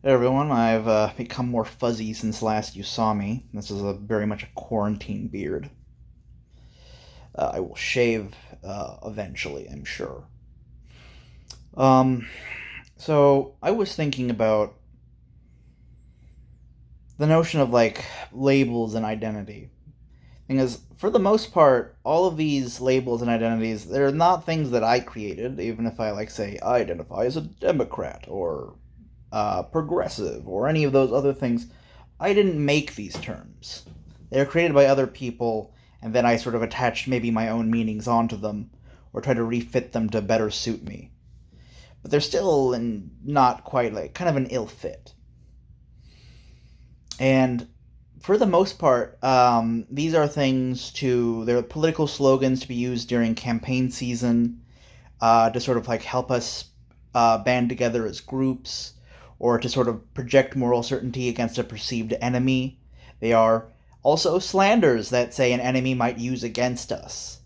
Hey everyone, I've become more fuzzy since last you saw me. This is very much a quarantine beard. I will shave eventually, I'm sure. Um, so I was thinking about the notion of like labels and identity. Thing is, for the most part, all of these labels and identities, they're not things that I created, even if I like say I identify as a Democrat or progressive or any of those other things. I didn't make these terms. They were created by other people, and then I sort of attached maybe my own meanings onto them, or tried to refit them to better suit me. But they're still not quite like kind of an ill fit. And for the most part, these are they're political slogans to be used during campaign season to sort of like help us band together as groups or to sort of project moral certainty against a perceived enemy. They are also slanders that say an enemy might use against us.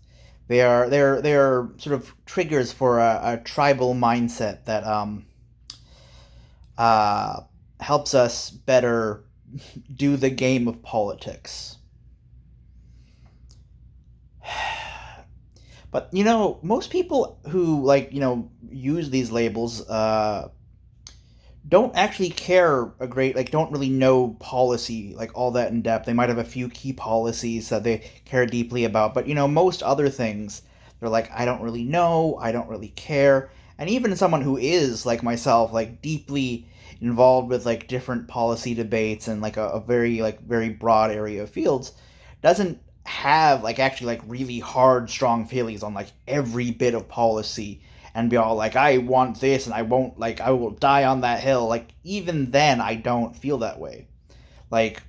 They are sort of triggers for a tribal mindset that uh, helps us better do the game of politics. But most people who use these labels don't actually care a great don't really know policy like all that in depth. They might have a few key policies that they care deeply about, but most other things they're like, I don't really know, I don't really care. And even someone who is like myself, like deeply involved with like different policy debates and like a very very broad area of fields, doesn't have like actually like really hard strong feelings on like every bit of policy and be all like, I want this and I won't, like, I will die on that hill. Like, even then, I don't feel that way. Like,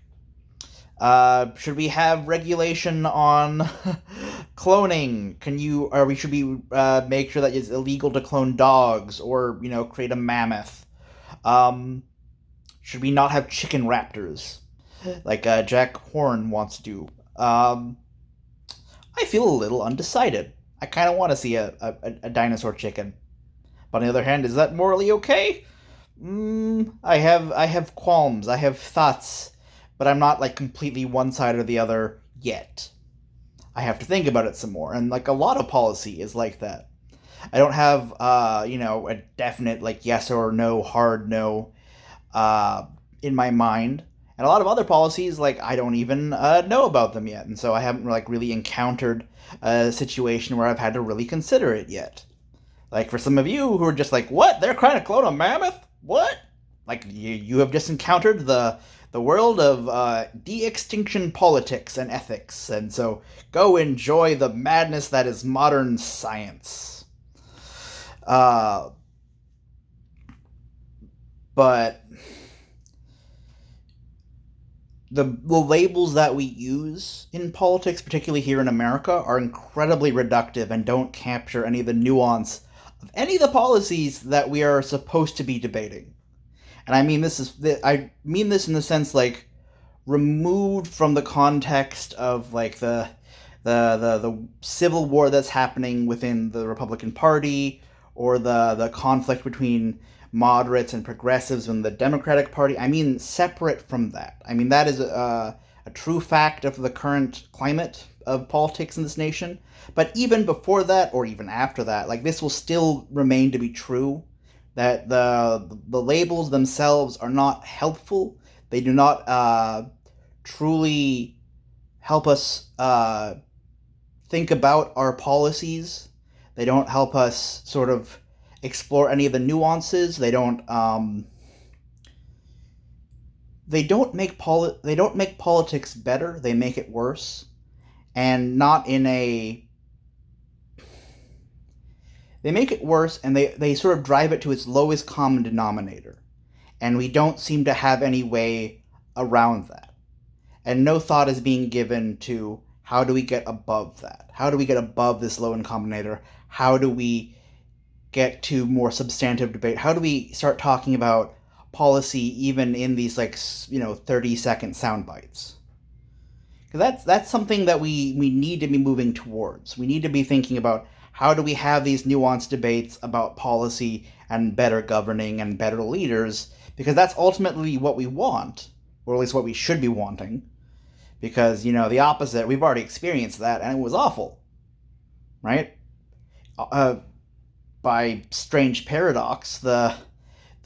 should we have regulation on cloning? Or should we make sure that it's illegal to clone dogs or, create a mammoth? Um, should we not have chicken raptors like Jack Horn wants to do? I feel a little undecided. I kind of want to see a dinosaur chicken. But on the other hand, is that morally okay? I have qualms. I have thoughts, but I'm not like completely one side or the other yet. I have to think about it some more, and like a lot of policy is like that. I don't have a definite like yes or no, hard no, uh, in my mind. And a lot of other policies, like I don't even know about them yet, and so I haven't like really encountered a situation where I've had to really consider it yet. Like for some of you who are just like, what? They're trying to clone a mammoth? What? Like you have just encountered the world of de-extinction politics and ethics, and so go enjoy the madness that is modern science. Uh, but the labels that we use in politics, particularly here in America, are incredibly reductive and don't capture any of the nuance of any of the policies that we are supposed to be debating. And I mean this in the sense like removed from the context of like the civil war that's happening within the Republican Party or the conflict between moderates and progressives in the Democratic Party. I mean, separate from that. I mean, that is a true fact of the current climate of politics in this nation. But even before that, or even after that, like this will still remain to be true. That the labels themselves are not helpful. They do not truly help us think about our policies. They don't help us sort of explore any of the nuances. They don't make politics better. They make it worse, and not in a they make it worse, and they sort of drive it to its lowest common denominator, and we don't seem to have any way around that. And no thought is being given to how do we get above that? How do we get above this low common denominator? How do we get to more substantive debate? How do we start talking about policy even in these 30-second sound bites? Because that's something that we need to be moving towards. We need to be thinking about How do we have these nuanced debates about policy and better governing and better leaders? Because that's ultimately what we want, or at least what we should be wanting. Because, the opposite, we've already experienced that, and it was awful, right? Uh, by strange paradox, the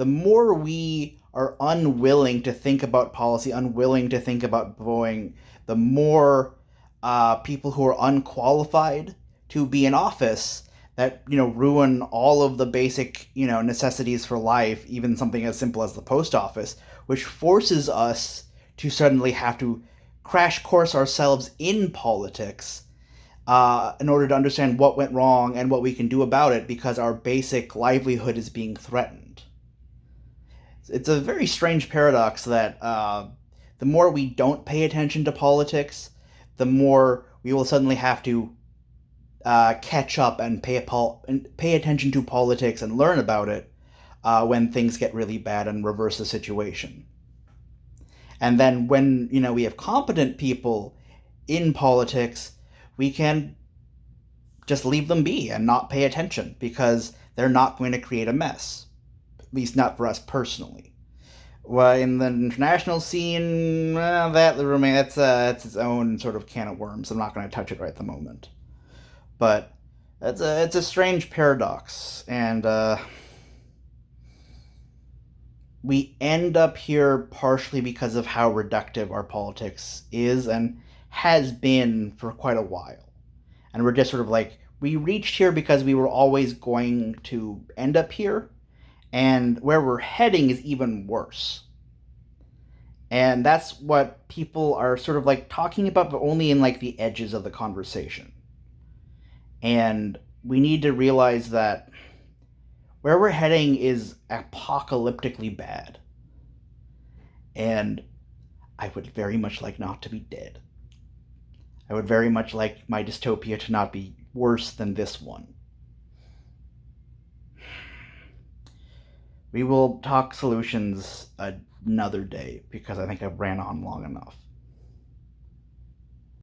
more we are unwilling to think about policy, unwilling to think about voting, the more people who are unqualified to be in office that ruin all of the basic necessities for life, even something as simple as the post office, which forces us to suddenly have to crash course ourselves in politics in order to understand what went wrong and what we can do about it because our basic livelihood is being threatened. It's a very strange paradox that the more we don't pay attention to politics, the more we will suddenly have to catch up and pay attention to politics and learn about it when things get really bad and reverse the situation. And then when we have competent people in politics, we can just leave them be and not pay attention because they're not going to create a mess. At least not for us personally. Well, in the international scene, that's its own sort of can of worms. I'm not going to touch it right at the moment. But it's a strange paradox, and we end up here partially because of how reductive our politics is and has been for quite a while. And we're just sort of like, we reached here because we were always going to end up here, and where we're heading is even worse. And that's what people are sort of like talking about, but only in like the edges of the conversation. And we need to realize that where we're heading is apocalyptically bad. And I would very much like not to be dead. I would very much like my dystopia to not be worse than this one. We will talk solutions another day because I think I've ran on long enough.